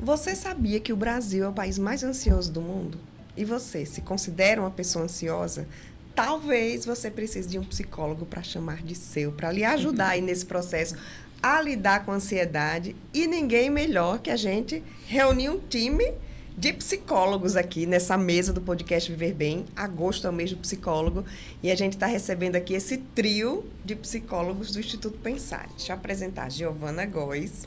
Você sabia que o Brasil é o país mais ansioso do mundo? E você, se considera uma pessoa ansiosa? Talvez você precise de um psicólogo para chamar de seu, para lhe ajudar aí nesse processo a lidar com a ansiedade. E ninguém melhor que a gente reunir um time de psicólogos aqui nessa mesa do podcast Viver Bem. Agosto é o mês do psicólogo e a gente está recebendo aqui esse trio de psicólogos do Instituto Pensar. Deixa eu apresentar Giovana Góes,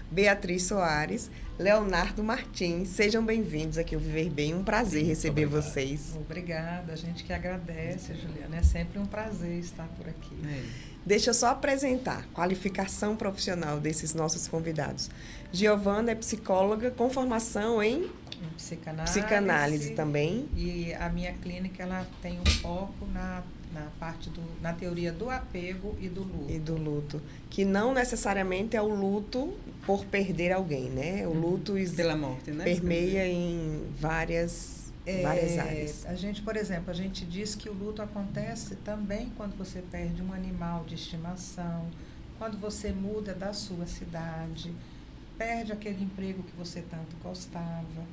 Beatriz Soares, Leonardo Martins. Sejam bem-vindos aqui ao Viver Bem. Um prazer receber vocês. Obrigada. A gente que agradece, Juliana. É sempre um prazer estar por aqui. Deixa eu só apresentar a qualificação profissional desses nossos convidados. Giovana é psicóloga com formação em psicanálise também. E a minha clínica ela tem um foco na teoria do apego e do luto. E do luto. Que não necessariamente é o luto por perder alguém, né? O luto pela morte, né? Permeia em várias áreas. A gente, por exemplo, a gente diz que o luto acontece também quando você perde um animal de estimação, quando você muda da sua cidade, perde aquele emprego que você tanto gostava,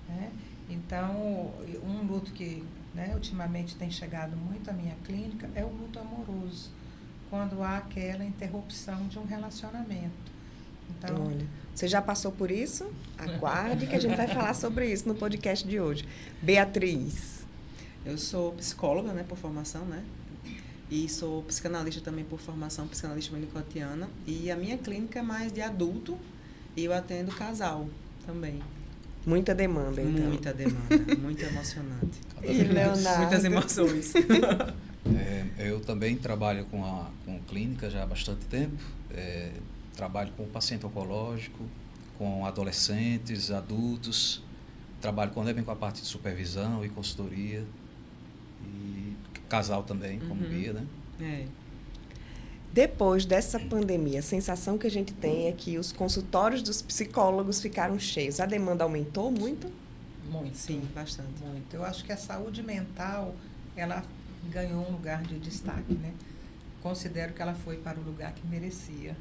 né? Então, um luto que, né, ultimamente tem chegado muito à minha clínica é o luto amoroso, quando há aquela interrupção de um relacionamento. Então, olha, você já passou por isso? Aguarde que a gente vai falar sobre isso no podcast de hoje. Beatriz. Eu sou psicóloga, né, por formação, né? E sou psicanalista também por formação, psicanalista winnicottiana. E a minha clínica é mais de adulto e eu atendo casal também. Muita demanda, então. Muita demanda, muito emocionante. E Leonardo? Muitas emoções. Eu também trabalho com clínica já há bastante tempo. Trabalho com paciente oncológico, com adolescentes, adultos. Trabalho também com a parte de supervisão e consultoria. E casal também, como guia, né? Depois dessa pandemia, a sensação que a gente tem é que os consultórios dos psicólogos ficaram cheios. A demanda aumentou muito? Muito. Sim, bastante. Muito. Eu acho que a saúde mental, ela ganhou um lugar de destaque, né? Considero que ela foi para o lugar que merecia.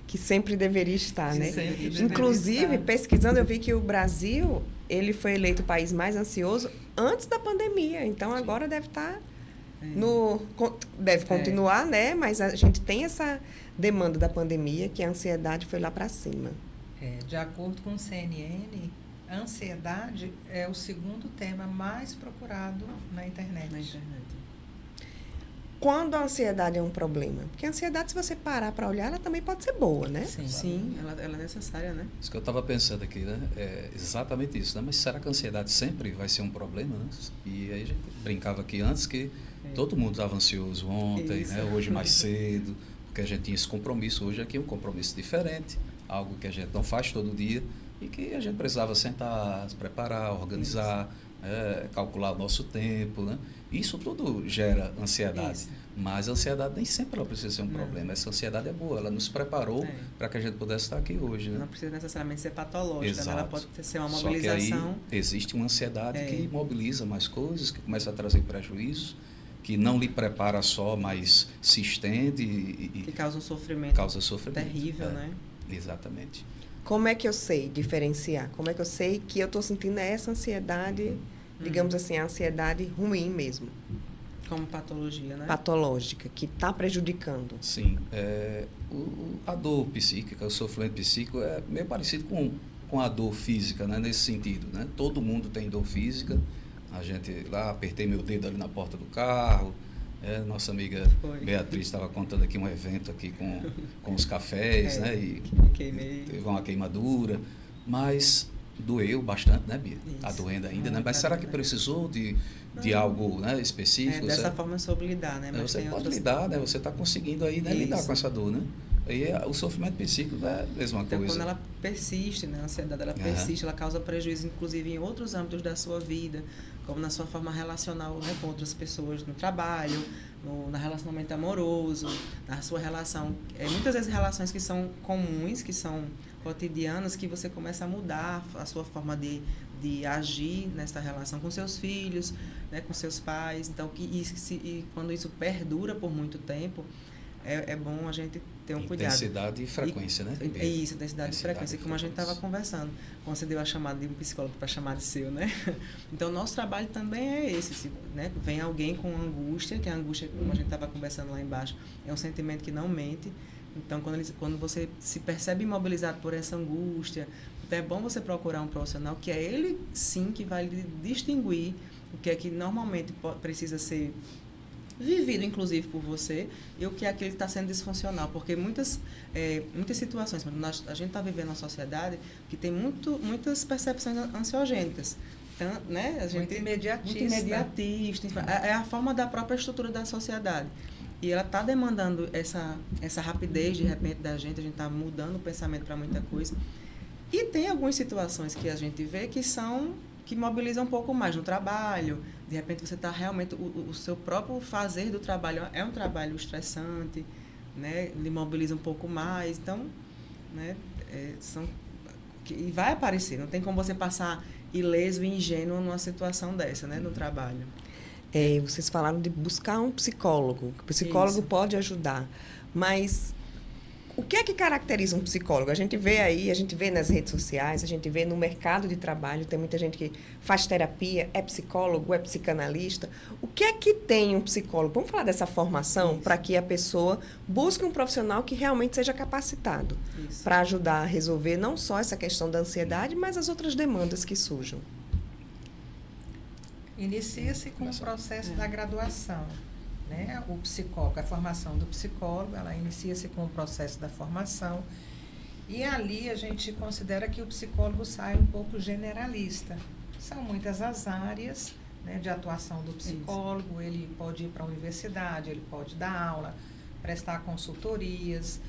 Que sempre deveria estar, né? Deveria Inclusive, estar. Pesquisando, eu vi que o Brasil, ele foi eleito o país mais ansioso antes da pandemia. Então, agora deve estar deve continuar, né? Mas a gente tem essa demanda da pandemia, que a ansiedade foi lá para cima. De acordo com o CNN, a ansiedade é o segundo tema mais procurado na internet. Quando a ansiedade é um problema? Porque a ansiedade, se você parar para olhar, ela também pode ser boa, né? Sim, ela é necessária, né? Isso que eu estava pensando aqui, né? É exatamente isso, né? Mas será que a ansiedade sempre vai ser um problema, né? E aí a gente brincava aqui antes que todo mundo estava ansioso ontem, né? Hoje mais cedo, porque a gente tinha esse compromisso. Hoje aqui é um compromisso diferente, algo que a gente não faz todo dia e que a gente precisava sentar, se preparar, organizar, calcular o nosso tempo, né? Isso tudo gera ansiedade, mas a ansiedade nem sempre ela precisa ser um problema. Essa ansiedade é boa, ela nos preparou para que a gente pudesse estar aqui hoje, né? Não precisa necessariamente ser patológica, né? Ela pode ser uma Só mobilização. que aí existe uma ansiedade que mobiliza mais coisas, que começa a trazer prejuízos, que não lhe prepara só, mas se estende que causa um sofrimento, terrível, né? Exatamente. Como é que eu sei diferenciar? Como é que eu sei que eu estou sentindo essa ansiedade, digamos assim, a ansiedade ruim mesmo? Como patologia, né? Patológica, que está prejudicando. Sim. A dor psíquica, o sofrimento psíquico é meio parecido com a dor física, né? Nesse sentido, né? Todo mundo tem dor física. A gente lá, apertei meu dedo ali na porta do carro. Nossa amiga Beatriz estava contando aqui um evento aqui com os cafés, né? E teve uma queimadura, mas doeu bastante, né, Bia? Está doendo ainda, né? Mas será que precisou de algo, né, específico? Dessa forma eu soube lidar, né? Mas você pode lidar, né? Você está conseguindo aí, né, lidar com essa dor, né? Aí o sofrimento psíquico é a mesma coisa. Quando ela persiste, né? A ansiedade, ela persiste, ela causa prejuízo, inclusive, em outros âmbitos da sua vida, como na sua forma relacional, né, com outras pessoas no trabalho, no relacionamento amoroso, na sua relação. Muitas vezes relações que são comuns, que são cotidianas, que você começa a mudar a sua forma de agir nessa relação com seus filhos, né, com seus pais. Então, e quando isso perdura por muito tempo, é bom a gente ter um cuidado. Intensidade e frequência, né? É isso, intensidade e frequência, como a gente estava conversando. Quando você deu a chamada de um psicólogo para chamar de seu, né? Então, nosso trabalho também é esse, né? Vem alguém com angústia, que a angústia, como a gente estava conversando lá embaixo, é um sentimento que não mente. Então, quando você se percebe imobilizado por essa angústia, então é bom você procurar um profissional que é ele, sim, que vai lhe distinguir o que é que normalmente precisa ser vivido, inclusive, por você, e o que é aquilo que está sendo disfuncional. Porque muitas situações, a gente está vivendo uma sociedade que tem muitas percepções ansiogênicas. Então, né, a gente, muito imediatista. Muito imediatista. É a forma da própria estrutura da sociedade. E ela está demandando essa rapidez, de repente, da gente. A gente está mudando o pensamento para muita coisa. E tem algumas situações que a gente vê que mobilizam um pouco mais no trabalho. De repente, você está realmente... O seu próprio fazer do trabalho é um trabalho estressante, né? Lhe mobiliza um pouco mais. Então, né? E vai aparecer. Não tem como você passar ileso e ingênuo numa situação dessa, né? No trabalho. Vocês falaram de buscar um psicólogo. O psicólogo pode ajudar. Mas o que é que caracteriza um psicólogo? A gente vê nas redes sociais, a gente vê no mercado de trabalho, tem muita gente que faz terapia, é psicólogo, é psicanalista. O que é que tem um psicólogo? Vamos falar dessa formação para que a pessoa busque um profissional que realmente seja capacitado para ajudar a resolver não só essa questão da ansiedade, mas as outras demandas que surjam. Inicia-se com o processo da graduação. Né? O psicólogo, a formação do psicólogo, ela inicia-se com o processo da formação e ali a gente considera que o psicólogo sai um pouco generalista. São muitas as áreas, né, de atuação do psicólogo. Ele pode ir para a universidade, ele pode dar aula, prestar consultorias,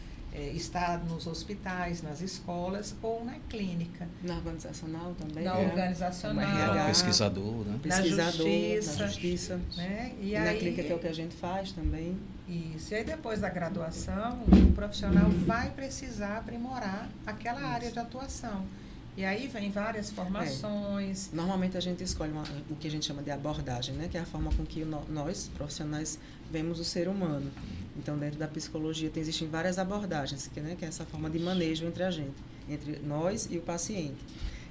estar nos hospitais, nas escolas ou na clínica. Na organizacional também. Na organizacional. É pesquisador, né? Pesquisador, na justiça. Né? E na clínica, que é o que a gente faz também. Isso. E aí, depois da graduação, o profissional vai precisar aprimorar aquela área de atuação. E aí vem várias formações. Normalmente a gente escolhe o que a gente chama de abordagem, né? Que é a forma com que nós, profissionais, vemos o ser humano. Então, dentro da psicologia, existem várias abordagens, que é essa forma de manejo entre a gente, entre nós e o paciente.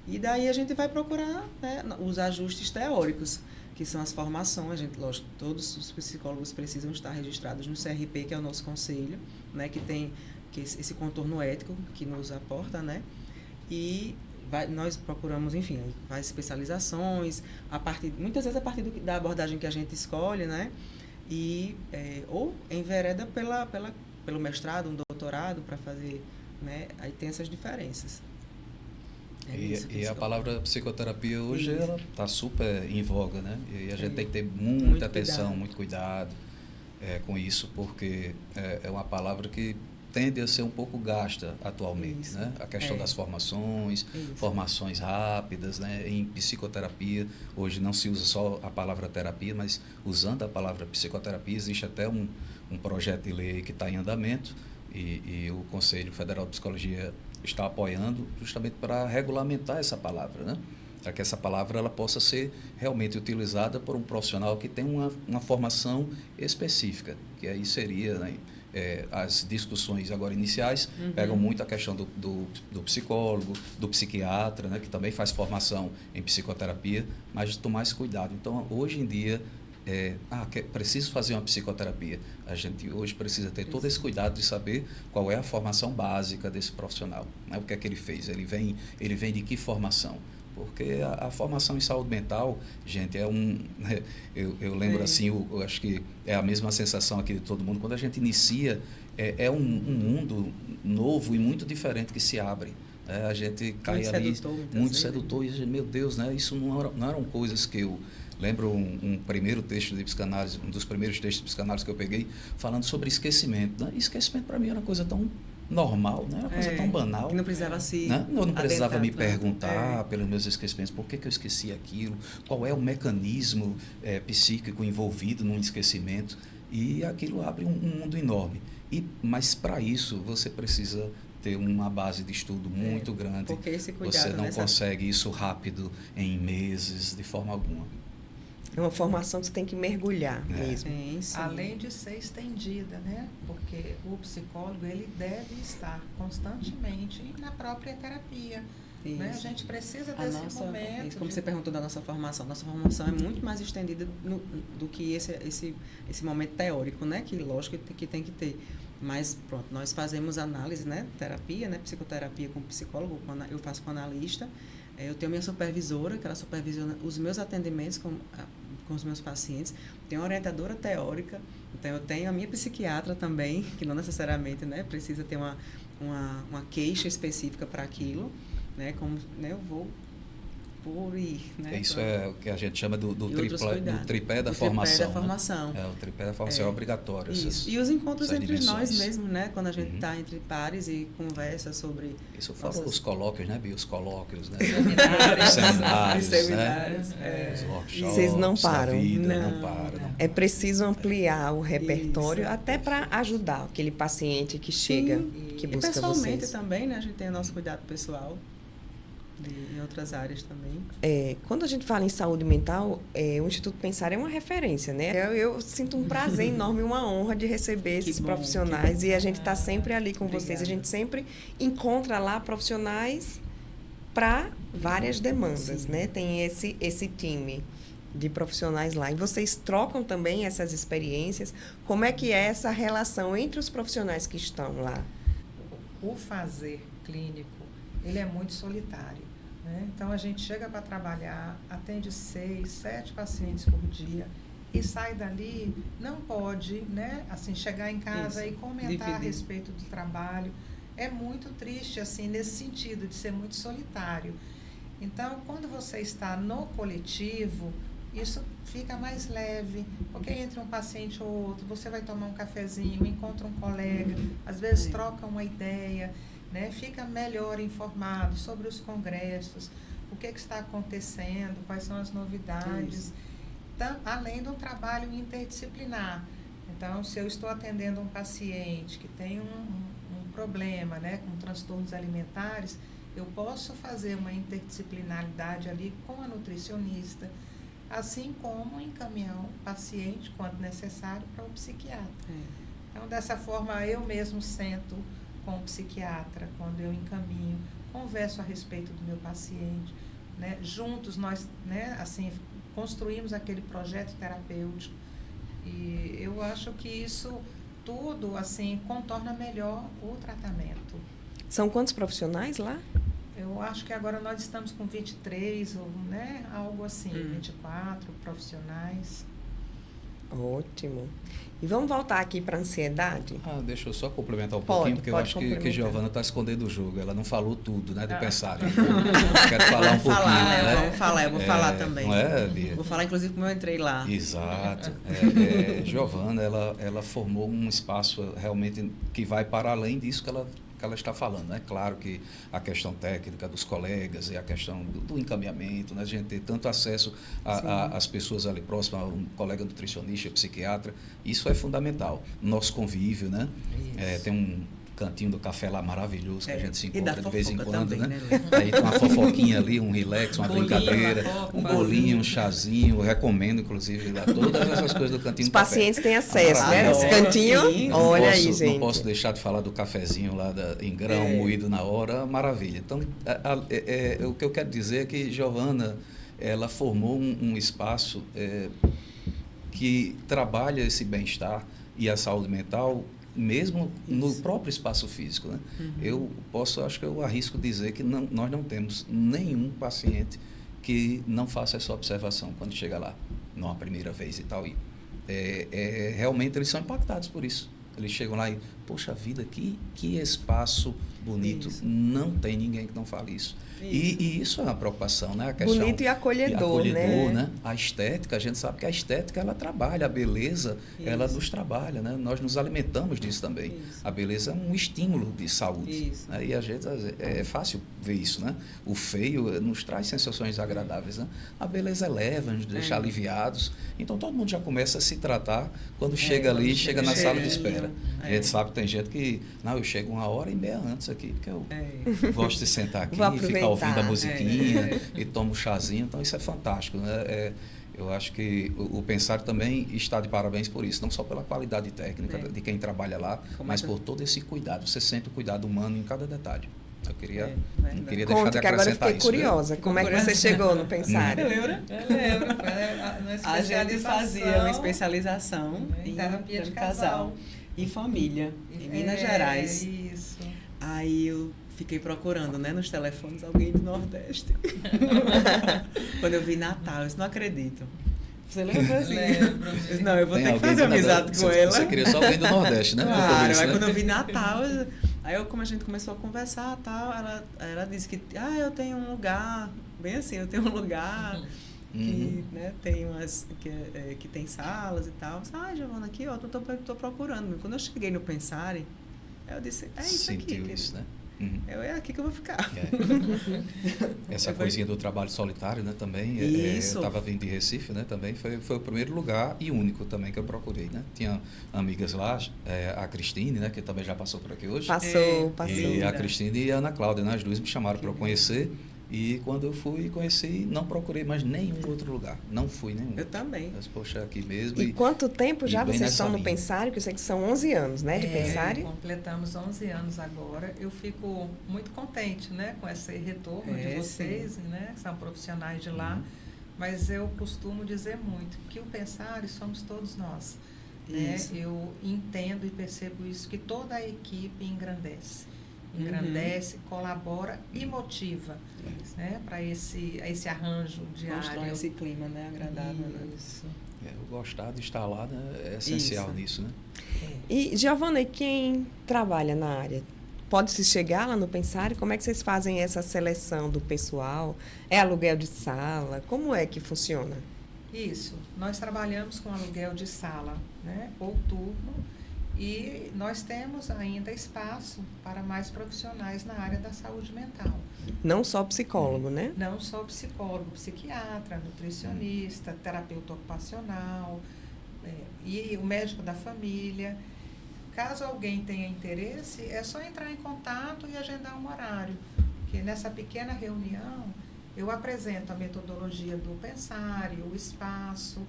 E daí a gente vai procurar, né, os ajustes teóricos, que são as formações. Lógico, todos os psicólogos precisam estar registrados no CRP, que é o nosso conselho, né, que tem esse contorno ético que nos aporta, né? E nós procuramos, enfim, várias especializações, muitas vezes a partir da abordagem que a gente escolhe, né? E ou envereda pelo mestrado, um doutorado para fazer, né? Aí tem essas diferenças. E a palavra psicoterapia hoje ela está super em voga, né? E a gente tem que ter muita atenção, muito cuidado com isso, porque é uma palavra que tende a ser um pouco gasta atualmente, né? A questão das formações rápidas, né? Em psicoterapia, hoje não se usa só a palavra terapia, mas usando a palavra psicoterapia, existe até um projeto de lei que está em andamento e o Conselho Federal de Psicologia está apoiando justamente para regulamentar essa palavra, né? Para que essa palavra ela possa ser realmente utilizada por um profissional que tem uma formação específica, que aí seria, né? As discussões agora iniciais pegam muito a questão do psicólogo, do psiquiatra, né, que também faz formação em psicoterapia, mas de tomar esse cuidado. Então, hoje em dia, preciso fazer uma psicoterapia. A gente hoje precisa ter todo esse cuidado de saber qual é a formação básica desse profissional, né, o que é que ele fez, ele vem de que formação. Porque a formação em saúde mental, gente, eu lembro assim, eu acho que é a mesma sensação aqui de todo mundo, quando a gente inicia, é um mundo novo e muito diferente que se abre. A gente cai ali, muito sedutor, e a gente, meu Deus, né, isso não eram coisas que eu... Lembro um primeiro texto de psicanálise, um dos primeiros textos de psicanálise que eu peguei, falando sobre esquecimento. Né? Esquecimento para mim era uma coisa tão normal, né? Uma coisa tão banal. Que não precisava se né? Eu não precisava me perguntar pelos meus esquecimentos, por que eu esqueci aquilo, qual é o mecanismo psíquico envolvido num esquecimento. E aquilo abre um mundo enorme. Mas para isso você precisa ter uma base de estudo muito grande. Porque esse cuidado, você não consegue isso rápido, em meses, de forma alguma. É uma formação que você tem que mergulhar mesmo. Sim. Além de ser estendida, né? Porque o psicólogo, ele deve estar constantemente na própria terapia. Né? A gente precisa desse momento. Isso, como você perguntou da nossa formação é muito mais estendida do que esse momento teórico, né? Que lógico que tem que ter. Mas pronto, nós fazemos análise, né? Terapia, né? Psicoterapia com psicólogo, eu faço com analista. Eu tenho minha supervisora, que ela supervisiona os meus atendimentos com os meus pacientes. Tenho uma orientadora teórica, então eu tenho a minha psiquiatra também, que não necessariamente, né, precisa ter uma queixa específica para aquilo, né, como, né, eu vou por ir, né. Isso é o que a gente chama do tripé da formação. Né? O tripé da formação é obrigatório. Isso. E os encontros entre nós mesmos, né, quando a gente está entre pares e conversa sobre... Isso fora os colóquios, né, Bia? Os colóquios, né? Seminários, os workshops. Vocês não param. Não param. É preciso ampliar o repertório até para ajudar aquele paciente que chega, que busca vocês. E pessoalmente também, né? A gente tem o nosso cuidado pessoal. Em outras áreas também. Quando a gente fala em saúde mental, o Instituto Pensar é uma referência, né? Eu sinto um prazer enorme, uma honra de receber esses profissionais e a gente está sempre ali com vocês. A gente sempre encontra lá profissionais para várias demandas, né? Tem esse time de profissionais lá. E vocês trocam também essas experiências. Como é que é essa relação entre os profissionais que estão lá? O fazer clínico, ele é muito solitário. Né? Então, a gente chega para trabalhar, atende 6, 7 pacientes por dia e sai dali, não pode, né, assim, chegar em casa e comentar a respeito do trabalho. É muito triste, assim, nesse sentido, de ser muito solitário. Então, quando você está no coletivo, isso fica mais leve, porque entre um paciente ou outro, você vai tomar um cafezinho, encontra um colega, às vezes troca uma ideia, né? Fica melhor informado sobre os congressos, o que está acontecendo, quais são as novidades, além do trabalho interdisciplinar. Então, se eu estou atendendo um paciente que tem um problema, né, com transtornos alimentares, eu posso fazer uma interdisciplinaridade ali com a nutricionista, assim como encaminhar o paciente, quando necessário, para o psiquiatra. Então, dessa forma, eu mesmo sento com o psiquiatra, quando eu encaminho, converso a respeito do meu paciente, né? Juntos nós, né, assim, construímos aquele projeto terapêutico e eu acho que isso tudo, assim, contorna melhor o tratamento. São quantos profissionais lá? Eu acho que agora nós estamos com 23, né, algo assim, 24 profissionais. Ótimo. E vamos voltar aqui para a ansiedade? Deixa eu só complementar pouquinho, porque eu acho que Giovana está escondendo o jogo. Ela não falou tudo, né, do pensar. Eu quero falar um pouquinho. Eu vou falar também. Não é, Bia? Vou falar, inclusive, como eu entrei lá. Exato. Giovana, ela formou um espaço realmente que vai para além disso que ela está falando. É claro que a questão técnica dos colegas e a questão do encaminhamento, né? A gente ter tanto acesso às pessoas ali próximas, a um colega nutricionista, psiquiatra, isso é fundamental. Nosso convívio, né? Tem um cantinho do café lá maravilhoso que a gente se encontra de vez em quando, também, né? Aí tem uma fofoquinha ali, um relax, uma brincadeira, um bolinho, um chazinho. Eu recomendo, inclusive, lá todas essas coisas do cantinho Os do café. Os pacientes têm acesso, né? Esse cantinho, sim. olha aí, gente. Não posso deixar de falar do cafezinho lá em grão, moído na hora, maravilha. Então, o que eu quero dizer é que Giovana, ela formou um espaço que trabalha esse bem-estar e a saúde mental mesmo no próprio espaço físico, né? Acho que eu arrisco dizer que nós não temos nenhum paciente que não faça essa observação quando chega lá, numa primeira vez e tal. E realmente eles são impactados por isso. Eles chegam lá e, poxa vida, que espaço bonito. Isso. Não tem ninguém que não fale isso. E isso é uma preocupação, né? A questão, bonito e acolhedor, né? A estética, a gente sabe que a estética, ela trabalha, a beleza, ela nos trabalha, né? Nós nos alimentamos disso também. Isso. A beleza é um estímulo de saúde. Né? E a gente, é fácil ver isso, né? O feio nos traz sensações agradáveis, né? A beleza eleva, nos deixa aliviados. Então, todo mundo já começa a se tratar quando chega ali, chega na sala de espera. A gente sabe que tem gente que, não, eu chego 1h30 antes aqui, porque eu gosto de sentar aqui e ficar ouvindo a musiquinha e tomo um chazinho, então isso é fantástico, né? Eu acho que o Pensário também está de parabéns por isso, não só pela qualidade técnica de quem trabalha lá, mas por todo esse cuidado. Você sente o cuidado humano em cada detalhe. Eu queria, não queria deixar de que agora eu acrescentar fiquei isso. curiosa. Como é que você chegou no Pensário? Lembra? Eu lembro. A gente fazia uma especialização em terapia de casal e família, em Minas Gerais. Isso. Aí eu fiquei procurando, né, nos telefones alguém do Nordeste. Quando eu vi Natal, eu disse, não acredito. Você lembra assim? Lembro. Eu disse, não, eu vou Tem ter que alguém fazer do amizade Nordeste? com ela. Você queria só alguém do Nordeste, né? Claro, Isso, aí né? quando eu vi Natal, aí como a gente começou a conversar tal, ela disse que, eu tenho um lugar, bem assim, eu tenho um lugar que, né, tem umas, que tem salas e tal. Giovana, aqui, ó, tô procurando. Quando eu cheguei no Pensare, eu disse, é isso aqui. Sentiu isso, né? É aqui que eu vou ficar. Essa coisinha do trabalho solitário, né, também. Isso. Eu estava vindo de Recife, né, também. Foi o primeiro lugar e único também que eu procurei, né? Tinha amigas lá, a Cristine, né, que também já passou por aqui hoje. Passou. E a Cristine e a Ana Cláudia, né, as duas me chamaram para eu conhecer. E quando eu fui conheci, não procurei mais nenhum outro lugar. Não fui nenhum. Eu também. Mas, poxa, aqui mesmo. E quanto tempo já vocês estão no linha. Pensário? Que eu sei que são 11 anos, né, de Pensário? Completamos 11 anos agora. Eu fico muito contente, né, com esse retorno de vocês, né, que são profissionais de lá. Mas eu costumo dizer muito que o Pensário somos todos nós. Né? Eu entendo e percebo isso, que toda a equipe engrandece, colabora e motiva, né, para esse arranjo diário. Constrói esse clima, né, agradável. Isso. O gostar de estar lá, né, é essencial nisso, né? E, Giovana, e quem trabalha na área? Pode-se chegar lá no Pensário? Como é que vocês fazem essa seleção do pessoal? É aluguel de sala? Como é que funciona? Isso. Nós trabalhamos com aluguel de sala, né, ou turno. E nós temos ainda espaço para mais profissionais na área da saúde mental. Não só psicólogo, né? Não só psicólogo, psiquiatra, nutricionista, terapeuta ocupacional, e o médico da família. Caso alguém tenha interesse, é só entrar em contato e agendar um horário. Porque nessa pequena reunião eu apresento a metodologia do Pensário, o espaço,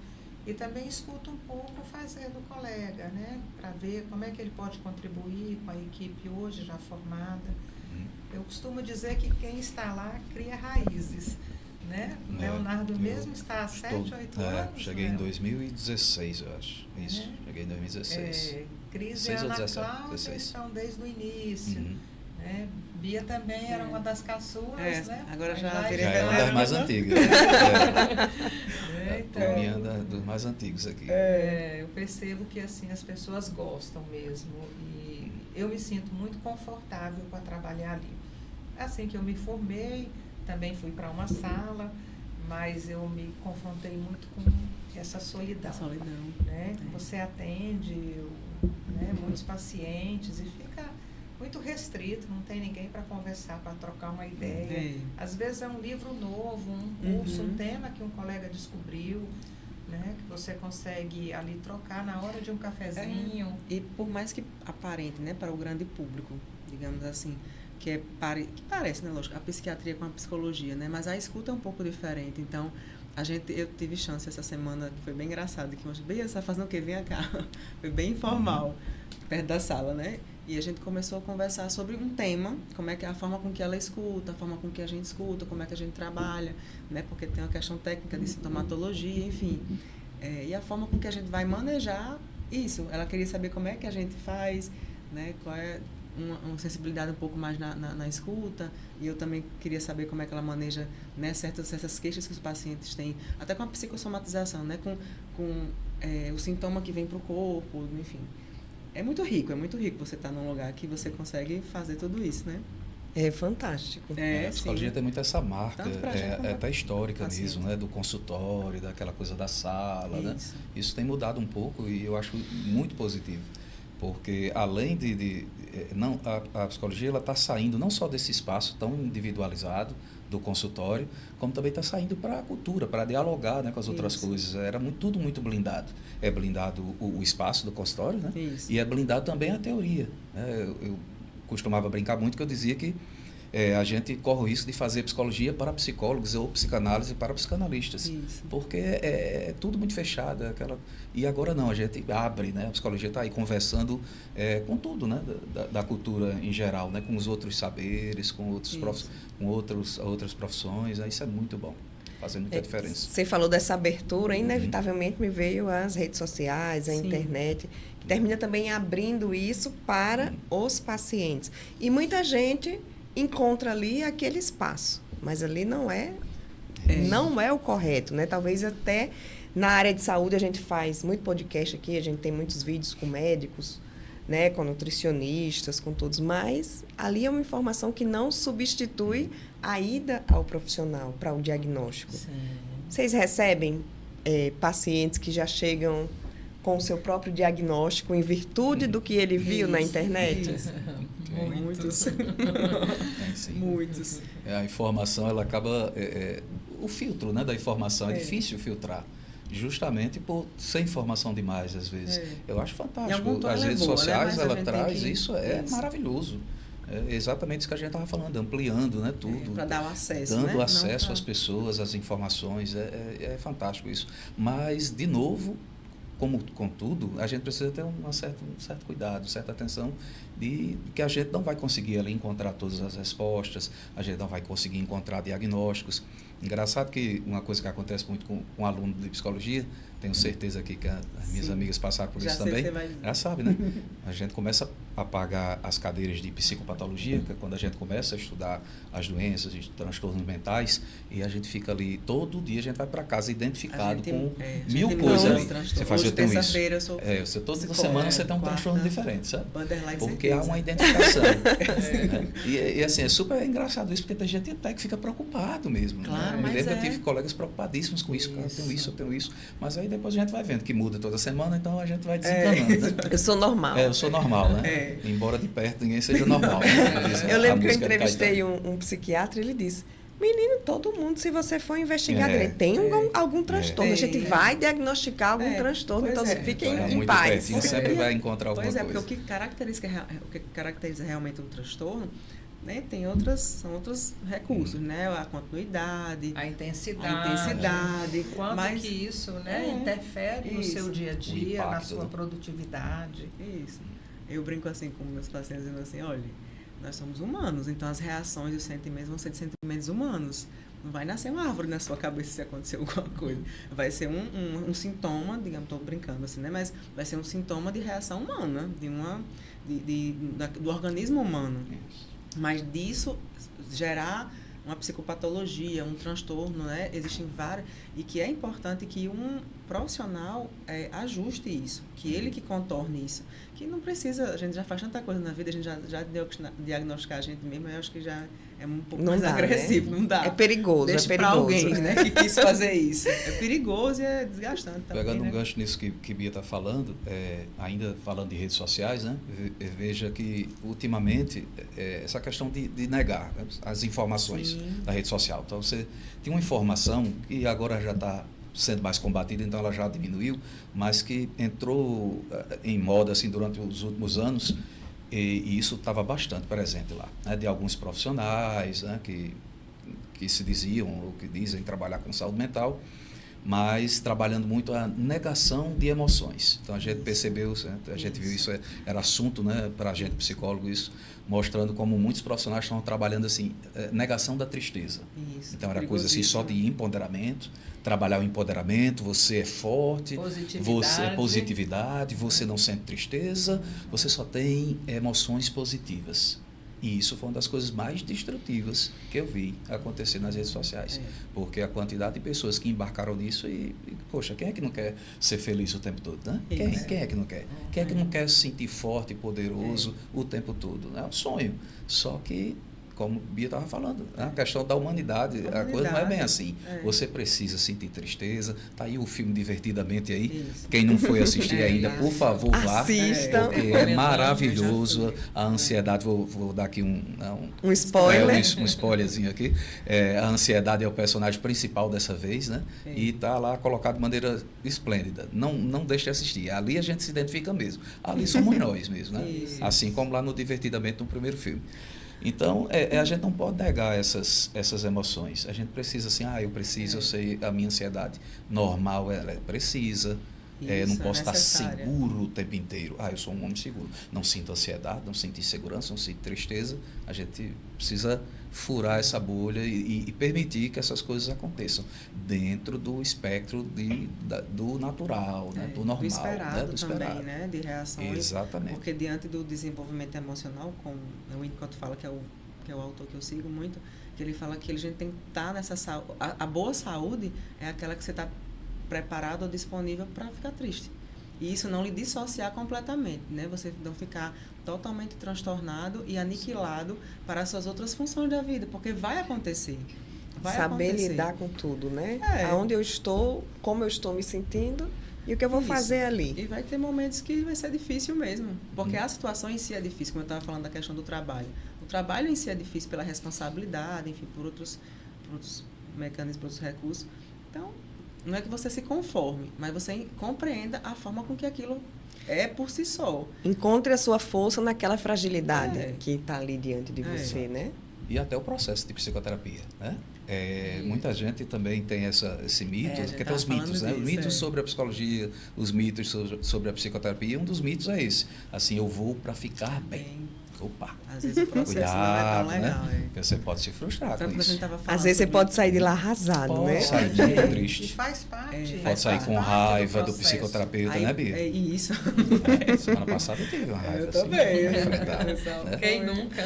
e também escuto um pouco o fazer do colega, né? Para ver como é que ele pode contribuir com a equipe hoje já formada. Eu costumo dizer que quem está lá cria raízes, né? O Leonardo mesmo está há 7, 8 anos. Cheguei em 2016, eu acho. Isso, cheguei em 2016. Cris e Ana Cláudia estão desde o início. Né? Bia também era uma das caçulas, né? Agora já é uma das mais antigas. Então, dos mais antigos aqui. Eu percebo que assim as pessoas gostam mesmo e eu me sinto muito confortável para trabalhar ali. Assim que eu me formei, também fui para uma sala, mas eu me confrontei muito com essa solidão. Né? Você atende, né, muitos pacientes e fica muito restrito, não tem ninguém para conversar, para trocar uma ideia. Às vezes é um livro novo, um curso, um tema que um colega descobriu, né, que você consegue ali trocar na hora de um cafezinho. E por mais que aparente, né, para o grande público, digamos assim, que parece, né, lógico, a psiquiatria com a psicologia, né, mas a escuta é um pouco diferente. Então, eu tive chance essa semana, que foi bem engraçado, que Bia, você está fazendo o quê? Vem cá. Foi bem informal, perto da sala, né? E a gente começou a conversar sobre um tema, como é que a forma com que ela escuta, a forma com que a gente escuta, como é que a gente trabalha, né? Porque tem uma questão técnica de sintomatologia, enfim. E a forma com que a gente vai manejar isso. Ela queria saber como é que a gente faz, né? Qual é uma sensibilidade um pouco mais na escuta, e eu também queria saber como é que ela maneja, né, certas queixas que os pacientes têm, até com a psicossomatização, né? Com o sintoma que vem para o corpo, enfim. É muito rico você estar num lugar que você consegue fazer tudo isso, né? É fantástico. A psicologia tem muito essa marca, até histórica paciente mesmo, né? Do consultório, daquela coisa da sala, né? Isso tem mudado um pouco e eu acho muito positivo. Porque além a psicologia ela está saindo não só desse espaço tão individualizado do consultório, como também está saindo para a cultura, para dialogar, né, com as outras coisas. Era tudo muito blindado. É blindado o espaço do consultório, né? E é blindado também a teoria. Né? Eu costumava brincar muito que eu dizia que a gente corre o risco de fazer psicologia para psicólogos ou psicanálise para psicanalistas. Isso. Porque é tudo muito fechado. E agora não, a gente abre, né? A psicologia está aí conversando com tudo, né? Da cultura em geral, né? Com os outros saberes, com outras profissões. Isso é muito bom. Fazendo muita diferença. Você falou dessa abertura, inevitavelmente me veio as redes sociais, a internet, que termina também abrindo isso para os pacientes. E muita gente encontra ali aquele espaço, mas ali não é o correto, né? Talvez até na área de saúde a gente faz muito podcast aqui, a gente tem muitos vídeos com médicos, né, com nutricionistas, com todos, mas ali é uma informação que não substitui a ida ao profissional para o diagnóstico. Sim. Vocês recebem pacientes que já chegam com o seu próprio diagnóstico em virtude do que ele viu na internet? Isso. Muitos. Sim. Muitos. A informação, ela acaba... o filtro, né, da informação é difícil filtrar. Justamente por ser informação demais, às vezes. Eu acho fantástico. As redes sociais, ela traz isso, maravilhoso. É exatamente isso que a gente estava falando, ampliando, né, tudo. Para dar o acesso, dando né? acesso às pessoas, às informações. É fantástico isso. Mas, de novo, como com tudo, a gente precisa ter um certo cuidado, certa atenção, de que a gente não vai conseguir ali encontrar todas as respostas, a gente não vai conseguir encontrar diagnósticos. Engraçado que uma coisa que acontece muito com aluno de psicologia, tenho certeza aqui que as minhas amigas passaram por isso também, já sabe, né? A gente começa a pagar as cadeiras de psicopatologia, que é quando a gente começa a estudar as doenças e transtornos mentais, e a gente fica ali, todo dia a gente vai para casa identificado com mil coisas ali. Você faz, eu tenho isso. Toda semana você tem um transtorno diferente, sabe? Porque há uma identificação. E assim, é super engraçado isso, porque tem gente até que fica preocupado mesmo. Claro, né? Eu lembro que eu tive colegas preocupadíssimos com isso, eu tenho isso. Mas aí depois a gente vai vendo que muda toda semana, então a gente vai desencanando. Né? Eu sou normal. Eu sou normal, né? Embora de perto ninguém seja normal. Né? Eu lembro que eu entrevistei um psiquiatra e ele disse: menino, todo mundo, se você for investigar, tem algum transtorno. A gente vai diagnosticar algum transtorno, então fiquem em paz. Sempre vai encontrar alguma coisa. Porque o que caracteriza realmente um transtorno, né, são outros recursos, né? A continuidade, a intensidade. Quanto que isso, né, interfere no seu dia a dia, na sua produtividade. Isso. Eu brinco assim com meus pacientes, dizendo assim, olha, nós somos humanos, então as reações e os sentimentos vão ser de sentimentos humanos. Não vai nascer uma árvore na sua cabeça se acontecer alguma coisa. Vai ser um sintoma, digamos, estou brincando assim, né? Mas vai ser um sintoma de reação humana, do organismo humano. Mas disso gerar uma psicopatologia, um transtorno, né? Existem várias, e que é importante que um profissional ajuste isso, que ele que contorne isso, que não precisa, a gente já faz tanta coisa na vida, a gente já diagnosticar a gente mesmo, eu acho que já é um pouco mais agressivo, não dá. É perigoso, Deixa para alguém, né, que quis fazer isso. É perigoso e é desgastante também. Pegando né? um gancho nisso que Bia está falando, ainda falando de redes sociais, né, veja que ultimamente essa questão de negar, né, as informações da rede social. Então você tem uma informação que agora já está sendo mais combatida, então ela já diminuiu, mas que entrou em moda assim, durante os últimos anos, e isso estava bastante presente lá, né, de alguns profissionais, né, que se diziam ou que dizem trabalhar com saúde mental, mas trabalhando muito a negação de emoções. Então a gente percebeu, a gente viu isso, era assunto, né, para a gente psicólogo, isso, mostrando como muitos profissionais estão trabalhando assim, negação da tristeza. Isso, então era coisa assim só de empoderamento, trabalhar o empoderamento, você é forte, você é positividade, você não sente tristeza, você só tem emoções positivas. E isso foi uma das coisas mais destrutivas que eu vi acontecer nas redes sociais. Porque a quantidade de pessoas que embarcaram nisso poxa, quem é que não quer ser feliz o tempo todo, né? Quem é que não quer? Quem é que não quer se sentir forte e poderoso o tempo todo? É um sonho. Só que, como Bia estava falando, a questão da humanidade, a coisa não é bem assim. Você precisa sentir tristeza. Tá aí o filme Divertidamente aí. Isso. Quem não foi assistir ainda, por favor, vá. Assistam. Porque é maravilhoso. A ansiedade, vou dar aqui um spoiler. Um spoilerzinho aqui. A ansiedade é o personagem principal dessa vez, né? E está lá colocado de maneira esplêndida. Não deixe de assistir. Ali a gente se identifica mesmo. Ali somos nós mesmo, né? Assim como lá no Divertidamente, no primeiro filme. Então, a gente não pode negar essas emoções. A gente precisa assim, eu preciso, eu sei, a minha ansiedade normal, ela precisa. Não posso estar seguro o tempo inteiro. Eu sou um homem seguro. Não sinto ansiedade, não sinto insegurança, não sinto tristeza. A gente precisa furar essa bolha e permitir que essas coisas aconteçam dentro do espectro do natural, né? Do normal. Do esperado, né? Do esperado também, né? De reações. Exatamente. Porque diante do desenvolvimento emocional, como o Winnicott fala, que é o autor que eu sigo muito, que ele fala que a gente tem que estar nessa saúde. A boa saúde é aquela que você está preparado ou disponível para ficar triste. E isso não lhe dissociar completamente, né? Você não ficar totalmente transtornado e aniquilado para as suas outras funções da vida, porque vai acontecer. Saber lidar com tudo, né? Aonde eu estou, como eu estou me sentindo e o que eu vou fazer ali. E vai ter momentos que vai ser difícil mesmo, porque a situação em si é difícil, como eu estava falando da questão do trabalho. O trabalho em si é difícil pela responsabilidade, enfim, por outros mecanismos, por outros recursos. Então, não é que você se conforme, mas você compreenda a forma com que aquilo é por si só. Encontre a sua força naquela fragilidade que está ali diante de você, né? E até o processo de psicoterapia, né? Muita gente também tem esse mito, que tem os mitos, né? Os mitos sobre a psicologia, os mitos sobre a psicoterapia. Um dos mitos é esse. Assim, eu vou para ficar bem. Opa! Às vezes o processo não é tão legal. Né? Porque você pode se frustrar com isso. Às vezes você pode sair de lá arrasado, né? Sair muito triste. E faz parte. Pode sair com raiva do psicoterapeuta, né, Bia? Isso. Semana passada eu tive uma raiva. Eu também. Né? Quem nunca?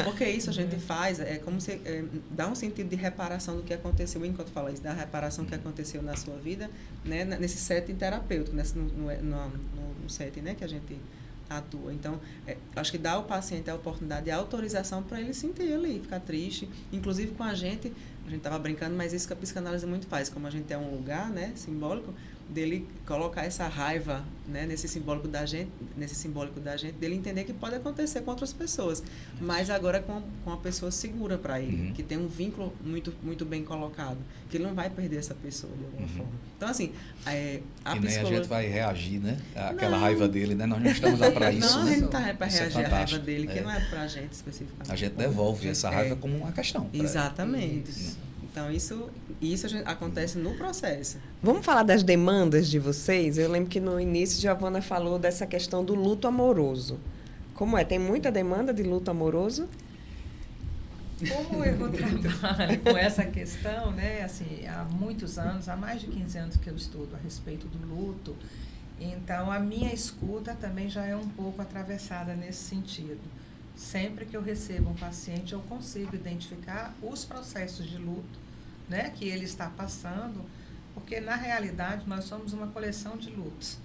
Porque isso a gente faz, como se dá um sentido de reparação do que aconteceu, enquanto fala isso, da reparação que aconteceu na sua vida, né, nesse setting terapêutico, no setting, né, que a gente atua. Então, acho que dá ao paciente a oportunidade e a autorização para ele sentir ali, ficar triste. Inclusive com a gente estava brincando, mas isso que a psicanálise muito faz, como a gente é um lugar, né, simbólico, dele colocar essa raiva, né, nesse simbólico da gente, dele entender que pode acontecer com outras pessoas, mas agora com uma pessoa segura para ele, que tem um vínculo muito, muito bem colocado, que ele não vai perder essa pessoa de alguma forma. Então, assim, a nem a gente vai reagir, né? Aquela raiva dele, né? Nós não estamos lá para isso, não, né? a gente não está para reagir à raiva dele, que não é para a gente especificamente. A gente devolve essa raiva como uma questão. Exatamente. Então, isso acontece no processo. Vamos falar das demandas de vocês? Eu lembro que no início, Giovana falou dessa questão do luto amoroso. Como é? Tem muita demanda de luto amoroso? Como eu trabalho com essa questão, né? Assim, há muitos anos, há mais de 15 anos que eu estudo a respeito do luto, então a minha escuta também já é um pouco atravessada nesse sentido. Sempre que eu recebo um paciente, eu consigo identificar os processos de luto, né, que ele está passando, porque na realidade nós somos uma coleção de lutos,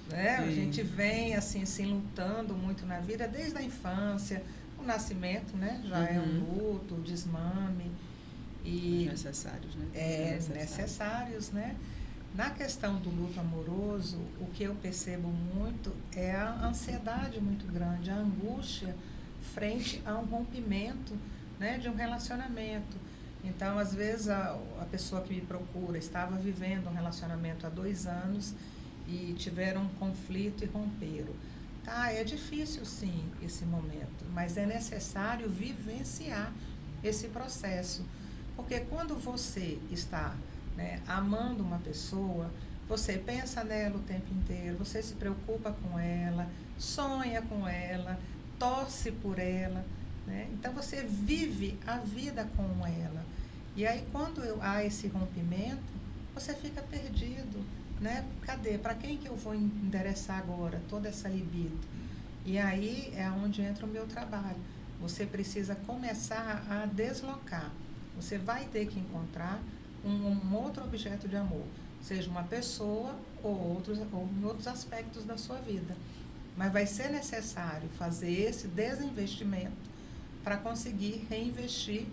né? A gente vem assim lutando muito na vida desde a infância, o nascimento, né, já é um luto, o desmame e necessários, né? Necessários, né? Na questão do luto amoroso, o que eu percebo muito é a ansiedade muito grande, a angústia frente a um rompimento, né, de um relacionamento. Então, às vezes, a pessoa que me procura estava vivendo um relacionamento há 2 anos e tiveram um conflito e romperam. É difícil, sim, esse momento, mas é necessário vivenciar esse processo. Porque quando você está, né, amando uma pessoa, você pensa nela o tempo inteiro, você se preocupa com ela, sonha com ela, torce por ela, né? Então você vive a vida com ela. E aí quando há esse rompimento, você fica perdido, né? Cadê? Para quem que eu vou endereçar agora toda essa libido? E aí é onde entra o meu trabalho. Você precisa começar a deslocar. Você vai ter que encontrar um outro objeto de amor, seja uma pessoa ou em outros aspectos da sua vida. Mas vai ser necessário fazer esse desinvestimento para conseguir reinvestir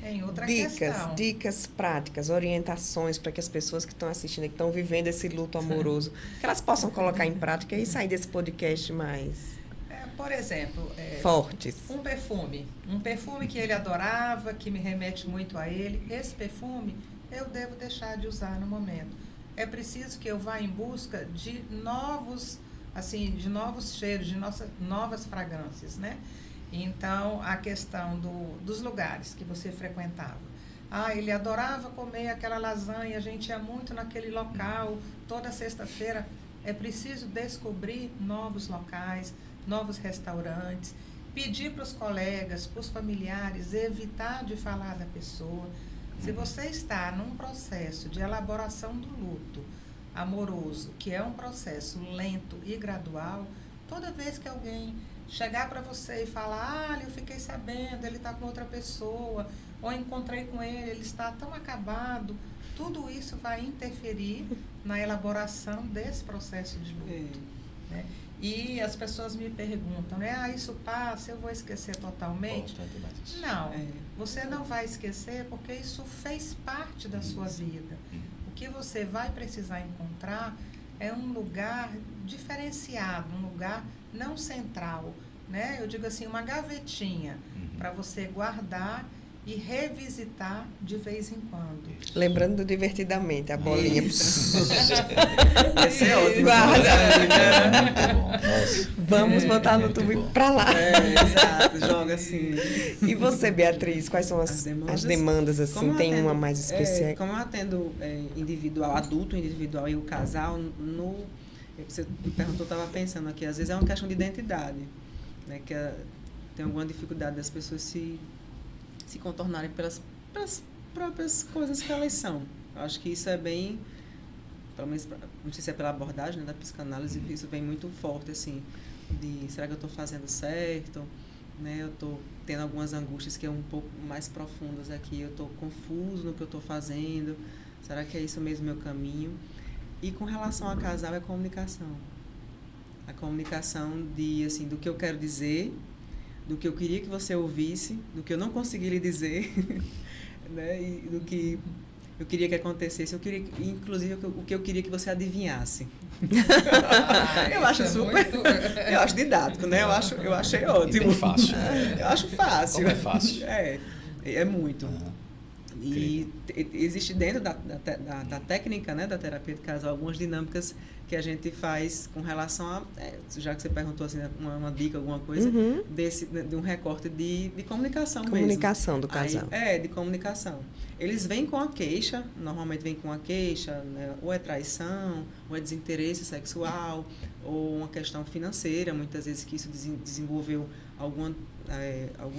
em outra questão. Dicas práticas, orientações para que as pessoas que estão assistindo, que estão vivendo esse luto amoroso, que elas possam colocar em prática e sair desse podcast mais... Por exemplo, fortes. Um perfume que ele adorava, que me remete muito a ele, esse perfume eu devo deixar de usar no momento. É preciso que eu vá em busca de novos cheiros, de novas fragrâncias, né? Então, a questão dos lugares que você frequentava. Ah, ele adorava comer aquela lasanha, a gente ia muito naquele local, toda sexta-feira. É preciso descobrir novos locais, novos restaurantes, pedir para os colegas, para os familiares, evitar de falar da pessoa. Se você está num processo de elaboração do luto amoroso, que é um processo lento e gradual, toda vez que alguém chegar para você e falar, eu fiquei sabendo, ele está com outra pessoa, ou encontrei com ele, ele está tão acabado, tudo isso vai interferir na elaboração desse processo de luto. Né? E as pessoas me perguntam, né? Isso passa, eu vou esquecer totalmente? Não, você não vai esquecer porque isso fez parte da sua vida. O que você vai precisar encontrar é um lugar diferenciado, um lugar não central, né? Eu digo assim, uma gavetinha para você guardar e revisitar de vez em quando. Lembrando do Divertidamente, a bolinha. Esse é outro. Guarda. Muito bom. Nossa. Vamos botar no tubo para lá. Exato, joga assim. E você, Beatriz, quais são as demandas assim? Tem uma mais específica? Como eu atendo individual, adulto individual e o casal, você me perguntou, eu estava pensando aqui, às vezes é uma questão de identidade, né, que tem alguma dificuldade das pessoas se contornarem pelas próprias coisas que elas são. Eu acho que isso é bem, pelo menos, não sei se é pela abordagem, né, da psicanálise, isso vem muito forte, assim, de será que eu estou fazendo certo? Né, eu estou tendo algumas angústias que é um pouco mais profundas aqui, eu estou confuso no que eu estou fazendo, será que é isso mesmo meu caminho? E com relação a casal é comunicação. A comunicação assim, do que eu quero dizer, do que eu queria que você ouvisse, do que eu não consegui lhe dizer, né? E do que eu queria que acontecesse, inclusive o que eu queria que você adivinhasse. Eu acho super, eu acho didático, né? Eu achei ótimo. É fácil. Eu acho fácil. Como é fácil. É muito. E existe dentro da técnica, né, da terapia de casal, algumas dinâmicas que a gente faz com relação a, já que você perguntou assim, uma dica, alguma coisa, de um recorte de comunicação mesmo. Comunicação do casal. De comunicação. Eles vêm com a queixa, normalmente vêm com a queixa, né, ou é traição, ou é desinteresse sexual, ou uma questão financeira, muitas vezes que isso desenvolveu algum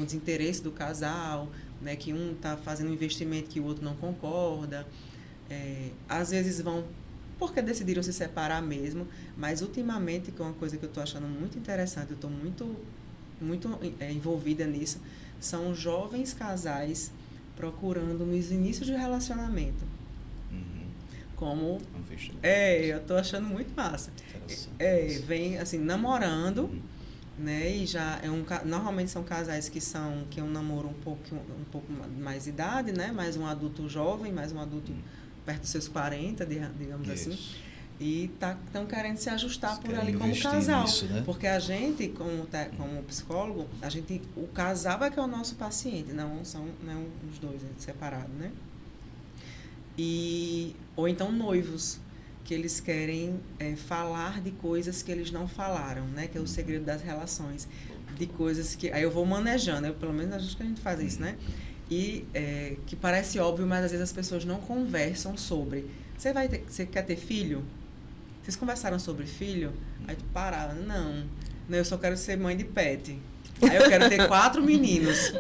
desinteresse do casal, né, que um está fazendo um investimento que o outro não concorda. Às vezes vão porque decidiram se separar mesmo, mas ultimamente, que é uma coisa que eu estou achando muito interessante, eu estou muito envolvida nisso, são jovens casais procurando nos inícios de relacionamento. Como eu estou achando muito massa. Vem assim, namorando, né? E já normalmente são casais que é um namoro um pouco mais de idade, né? Mais um adulto jovem, mais um adulto perto dos seus 40, digamos assim. E estão querendo se ajustar por ali como casal. Nisso, né? Porque a gente, como psicólogo, o casal é que é o nosso paciente, não os dois separados, né? Ou então noivos, que eles querem falar de coisas que eles não falaram, né? Que é o segredo das relações. De coisas que... Aí eu vou manejando, pelo menos acho que a gente faz isso, né? E que parece óbvio, mas às vezes as pessoas não conversam sobre. Você quer ter filho? Vocês conversaram sobre filho? Aí tu para, não, eu só quero ser mãe de pet. Aí eu quero ter 4 meninos.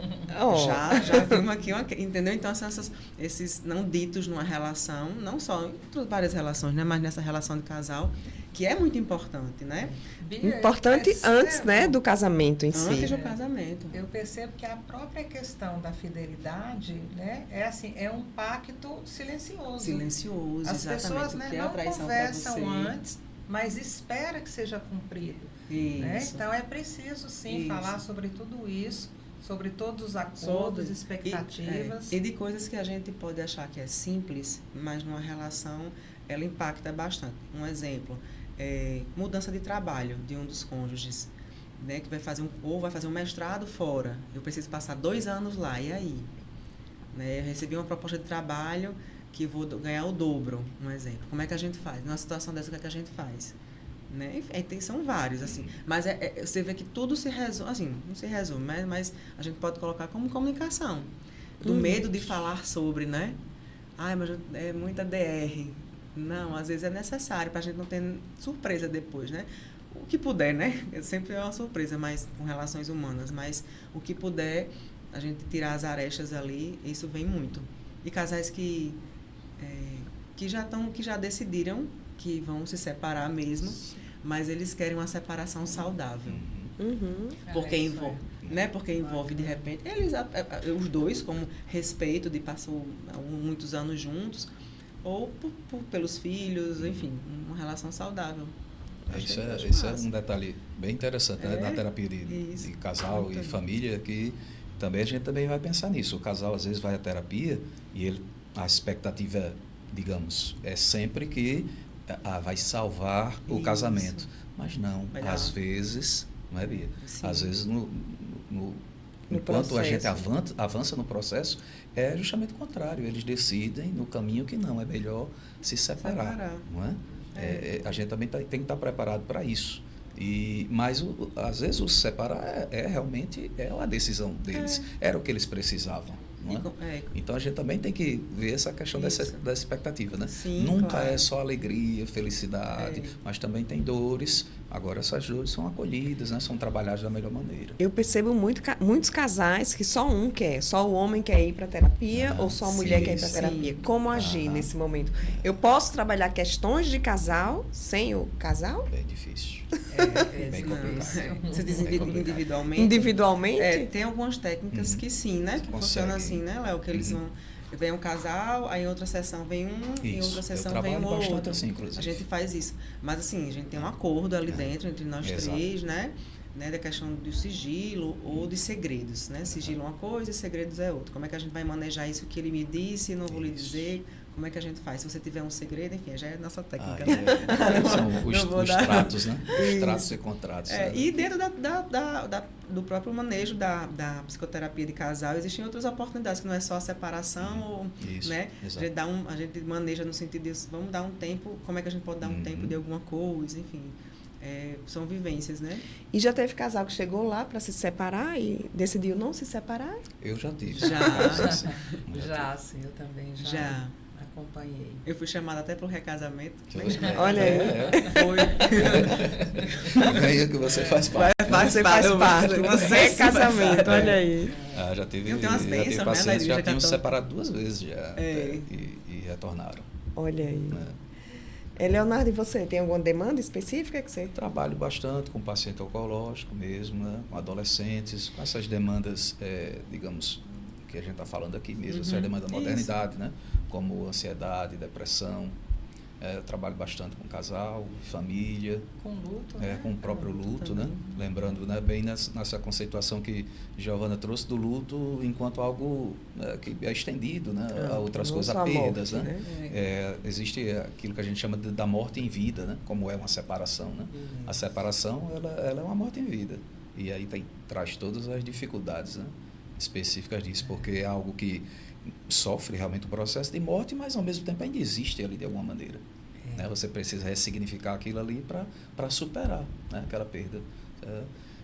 Já vimos aqui, entendeu? Então, esses não ditos numa relação, não só em várias relações, né? Mas nessa relação de casal, que é muito importante, né? Importante antes, né, do casamento em si. Antes do casamento. Eu percebo que a própria questão da fidelidade, né, é um pacto silencioso. Silencioso, as pessoas, né, não conversam antes, mas espera que seja cumprido. Né? Então é preciso sim falar sobre tudo isso, sobre todos os acordos, expectativas. E de coisas que a gente pode achar que é simples, mas numa relação ela impacta bastante. Um exemplo, mudança de trabalho de um dos cônjuges, né, que vai fazer um mestrado fora. Eu preciso passar 2 anos lá, e aí? Né, eu recebi uma proposta de trabalho que vou ganhar o dobro, um exemplo. Como é que a gente faz? Numa situação dessa, o que é que a gente faz? né? São vários, assim. Mas você vê que tudo se resume, assim, não se resume, mas a gente pode colocar como comunicação. Do medo de falar sobre, né? Ai, mas é muita DR. Não, às vezes é necessário para a gente não ter surpresa depois, né? O que puder, né? Sempre é uma surpresa, mas com relações humanas. Mas o que puder, a gente tirar as arestas ali, isso vem muito. E casais que já decidiram que vão se separar mesmo, mas eles querem uma separação saudável. Porque envolve de repente eles, os dois, como respeito de passou muitos anos juntos, ou pelos filhos, enfim, uma relação saudável. Isso é um detalhe bem interessante, né? Na terapia de casal e família, que também a gente também vai pensar nisso. O casal às vezes vai à terapia e a expectativa, digamos, é sempre que vai salvar o casamento. Mas não, às vezes, não é, Bia? Sim. Às vezes, enquanto a gente avança no processo, é justamente o contrário. Eles decidem no caminho que não, é melhor se separar. Não é? A gente também tem que estar preparado para isso. Mas, às vezes, o se separar realmente a decisão deles. Era o que eles precisavam. Então, a gente também tem que ver essa questão da expectativa. Né? Sim, nunca é só alegria, felicidade, mas também tem dores. Agora, essas dores são acolhidas, né? São trabalhadas da melhor maneira. Eu percebo muitos casais que só um quer, só o homem quer ir para terapia ou só a mulher quer ir para terapia. Como agir nesse momento? Eu posso trabalhar questões de casal sem o casal? Bem difícil. Bem complicado. Você diz individualmente? Individualmente? Tem algumas técnicas que sim, né? Que funcionam assim, né, Léo? Que eles vão... Vem um casal, aí em outra sessão vem um, em outra sessão vem o outro. Assim, inclusive. A gente faz isso. Mas assim, a gente tem um acordo ali dentro, entre nós três, né? Da questão do sigilo ou de segredos, né? Sigilo é uma coisa e segredos é outra. Como é que a gente vai manejar isso que ele me disse, não vou lhe dizer? Como é que a gente faz? Se você tiver um segredo, enfim, já é nossa técnica. São os tratos, né? Os tratos e contratos. E dentro do próprio manejo da psicoterapia de casal, existem outras oportunidades, que não é só a separação, né? A gente maneja no sentido de, vamos dar um tempo, como é que a gente pode dar um tempo de alguma coisa, enfim. São vivências, né? E já teve casal que chegou lá para se separar e decidiu não se separar? Eu já tive. Sim, eu também já acompanhei. Eu fui chamada até para o recasamento. Olha aí. Foi. Ganha que você faz parte. Você faz parte. Recasamento, olha aí. Já tive pacientes que já tinham se separado 2 vezes já e retornaram. Olha aí. Leonardo, e você? Tem alguma demanda específica que você... Trabalho bastante com paciente oncológico mesmo, né? Com adolescentes, com essas demandas, digamos, que a gente está falando aqui mesmo, essa demanda da modernidade, né? Como ansiedade, depressão. Eu trabalho bastante com casal, família. Com luto, né? Com o próprio luto, né? Lembrando, né, bem nessa conceituação que Giovana trouxe do luto enquanto algo que é estendido, né, a outras coisas, a perdas, morte, né? Existe aquilo que a gente chama da morte em vida, né? Como é uma separação, né? A separação, ela é uma morte em vida. E aí traz todas as dificuldades, né, específicas disso, porque é algo que sofre realmente o processo de morte, mas ao mesmo tempo ainda existe ali de alguma maneira. Né? Você precisa ressignificar aquilo ali para superar, né, aquela perda.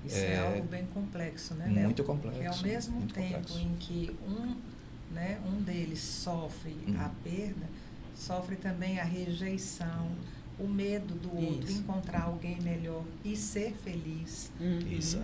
Isso é algo bem complexo, né, Léo? Muito complexo. Porque ao mesmo tempo em que um deles sofre a perda, sofre também a rejeição, o medo do outro encontrar alguém melhor e ser feliz. Isso.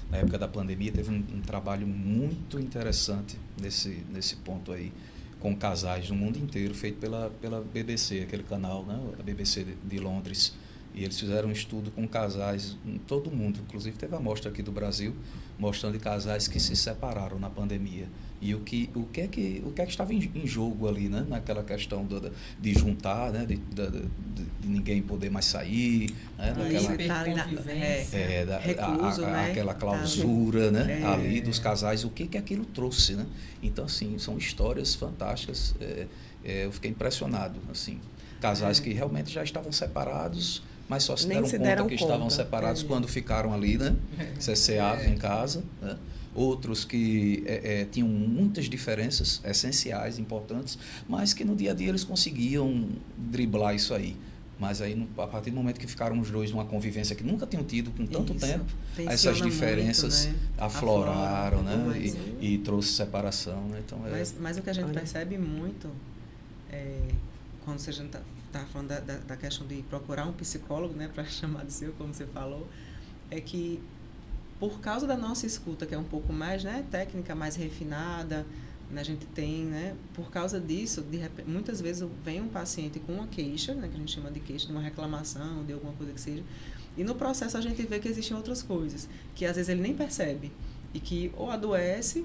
Na época da pandemia, teve um trabalho muito interessante nesse ponto aí, com casais no mundo inteiro, feito pela BBC, aquele canal, né? A BBC de Londres. E eles fizeram um estudo com casais em todo o mundo. Inclusive, teve a amostra aqui do Brasil, mostrando casais que se separaram na pandemia. E o que é que estava em jogo ali, né? Naquela questão de juntar, né? De ninguém poder mais sair, né? Aquela clausura, né? Ali dos casais, o que aquilo trouxe, né? Então, assim, são histórias fantásticas. Eu fiquei impressionado, assim. Casais que realmente já estavam separados, mas só se deram conta que estavam separados quando ficaram ali, né? CCA em casa, né? Outros que tinham muitas diferenças essenciais, importantes, mas que no dia a dia eles conseguiam driblar isso aí. Mas aí, a partir do momento que ficaram os dois numa convivência que nunca tinham tido com tanto tempo, Tensiona essas diferenças muito, né? afloraram, Aflora, né? E trouxe separação, né? Então, mas o que a gente percebe muito, quando a gente está falando da questão de procurar um psicólogo, né, para chamar de seu, como você falou, é que por causa da nossa escuta, que é um pouco mais, né, técnica, mais refinada, a gente tem, né, por causa disso, muitas vezes vem um paciente com uma queixa, né, que a gente chama de queixa, de uma reclamação, de alguma coisa que seja, e no processo a gente vê que existem outras coisas, que às vezes ele nem percebe, e que ou adoece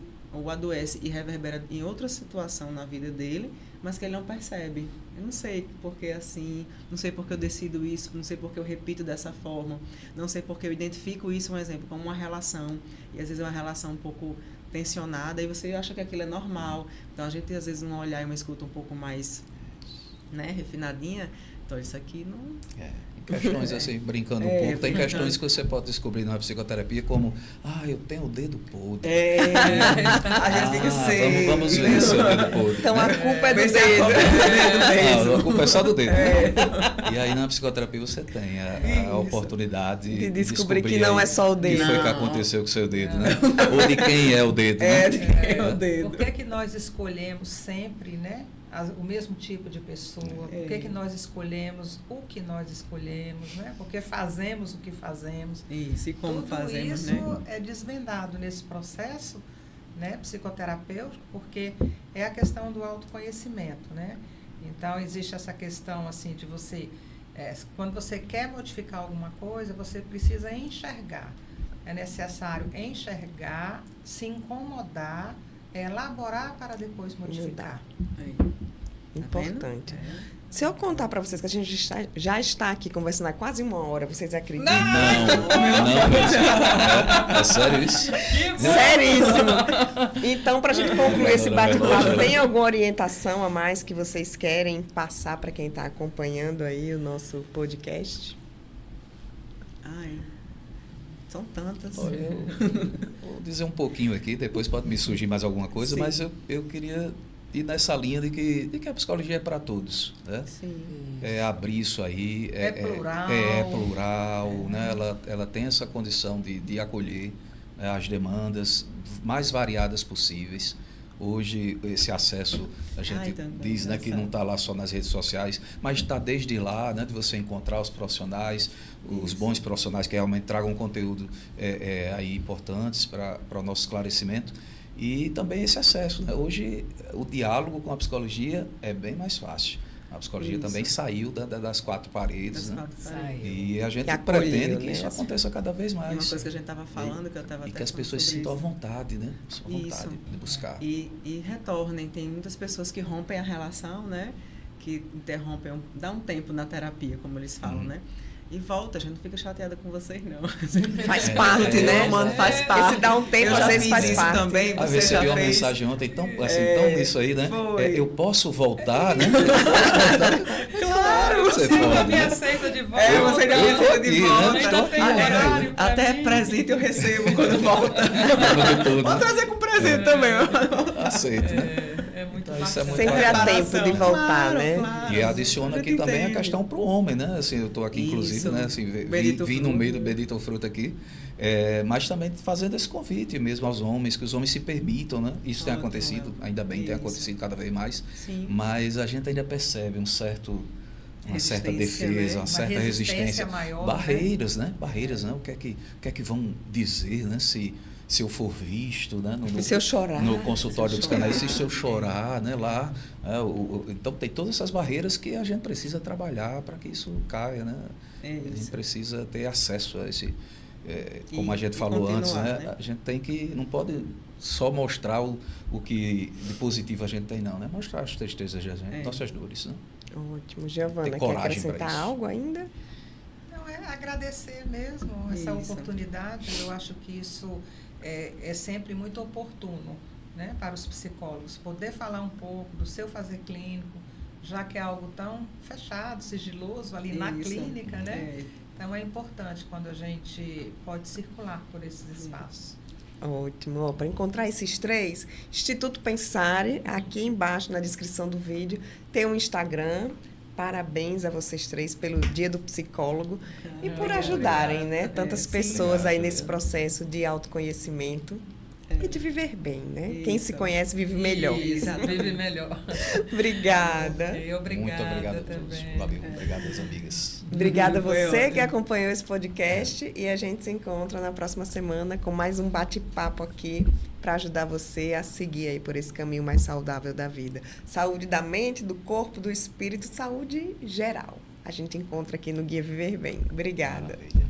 e reverbera em outra situação na vida dele, mas que ele não percebe. Eu não sei porque assim, não sei porque eu decido isso, não sei porque eu repito dessa forma, não sei porque eu identifico isso, um exemplo, como uma relação, e às vezes é uma relação um pouco tensionada, e você acha que aquilo é normal. Então a gente às vezes um olhar e uma escuta um pouco mais, né, refinadinha, então isso aqui não... Questões assim, brincando um pouco, tem questões que você pode descobrir na psicoterapia como, eu tenho o dedo podre. A gente fica assim. Vamos ver seu dedo podre. Então a culpa é do dedo. A culpa é só do dedo. E aí na psicoterapia você tem a oportunidade de descobrir que não é só o dedo. O que foi que aconteceu com o seu dedo, né? Ou de quem é o dedo, né? De quem é o dedo. Por que é que nós escolhemos sempre, né? O mesmo tipo de pessoa, por que nós escolhemos o que nós escolhemos, né? Porque fazemos o que fazemos. Isso, e como tudo fazemos, isso, né? é desvendado nesse processo, né, psicoterapêutico, porque é a questão do autoconhecimento, né? Então, existe essa questão, assim, de você... quando você quer modificar alguma coisa, você precisa enxergar. É necessário enxergar, se incomodar, elaborar para depois modificar. Importante. Se eu contar para vocês que a gente já está aqui conversando há quase 1 hora, vocês acreditam? Não. É sério isso? Seríssimo. Então, para a gente concluir esse bate-papo, tem alguma orientação a mais que vocês querem passar para quem está acompanhando aí o nosso podcast? São tantas. Olha, eu vou dizer um pouquinho aqui, depois pode me surgir mais alguma coisa, mas eu queria ir nessa linha de que a psicologia é para todos, né? Sim. É abrir isso aí. É plural. É plural, né? Ela tem essa condição de acolher, né, as demandas mais variadas possíveis. Hoje, esse acesso, a gente diz, né, que não está lá só nas redes sociais, mas está desde lá, né, de você encontrar os profissionais, os bons profissionais que realmente tragam conteúdo aí importantes para o nosso esclarecimento. E também esse acesso, né? Hoje, o diálogo com a psicologia é bem mais fácil. A psicologia também saiu das 4 paredes, né? E a gente pretende que isso aconteça cada vez mais. E uma coisa que a gente estava falando, que eu estava até e que as pessoas sintam à vontade, né? À vontade de buscar. E retornem. Tem muitas pessoas que rompem a relação, né? Que interrompem, dá um tempo na terapia, como eles falam, né? E volta, a gente não fica chateada com vocês, não. Faz parte, né? Mano, faz parte. Esse dá um tempo, às vezes faz parte. Também, você recebi uma mensagem ontem tão nisso aí, né? Eu posso voltar, né? Claro, você pode, me aceita de volta. Você me aceita de volta. Ainda tem horário pra até mim. presente eu recebo quando volta. Vou trazer com presente também. Aceito, né? É muito Isso é muito sempre há tempo de voltar, né? Claro. E adiciona aqui também a questão para o homem, né? Assim, eu estou aqui, inclusive, né? Assim, vim no meio do Benedito Fruto aqui, mas também fazendo esse convite mesmo aos homens, que os homens se permitam, né? Isso tem acontecido, ainda bem, tem acontecido cada vez mais, mas a gente ainda percebe uma certa defesa, uma certa resistência, maior, barreiras, né? Barreiras, né? O que é que vão dizer, né? Se eu for visto, né, se eu chorar, no consultório dos canais, se eu chorar, né, lá, então tem todas essas barreiras que a gente precisa trabalhar para que isso caia, né? A gente precisa ter acesso a esse, como a gente falou antes, né? A gente tem que, não pode só mostrar o que de positivo a gente tem, não, né? Mostrar as tristezas da gente, nossas dores, né? Ótimo. Giovana, quer acrescentar algo ainda? Não, é agradecer mesmo essa oportunidade. Eu acho que isso é sempre muito oportuno, né, para os psicólogos, poder falar um pouco do seu fazer clínico, já que é algo tão fechado, sigiloso ali na clínica, né? Então é importante quando a gente pode circular por esses espaços. Ótimo. Para encontrar esses 3, Instituto Pensare, aqui embaixo na descrição do vídeo, tem um Instagram, Parabéns a vocês três pelo Dia do Psicólogo e por Obrigada. ajudarem, né, tantas pessoas aí Obrigado, nesse Juliana. processo de autoconhecimento e de viver bem, né? Quem se Isso. conhece vive melhor. Isso, vive melhor. Obrigada. E obrigada Muito obrigado a todos. também. Valeu. Obrigado às amigas. Obrigada a Foi você ótimo. que acompanhou esse podcast e a gente se encontra na próxima semana com mais um bate-papo aqui para ajudar você a seguir aí por esse caminho mais saudável da vida. Saúde da mente, do corpo, do espírito, saúde geral. A gente encontra aqui no Guia Viver Bem. Obrigada. Maravilha.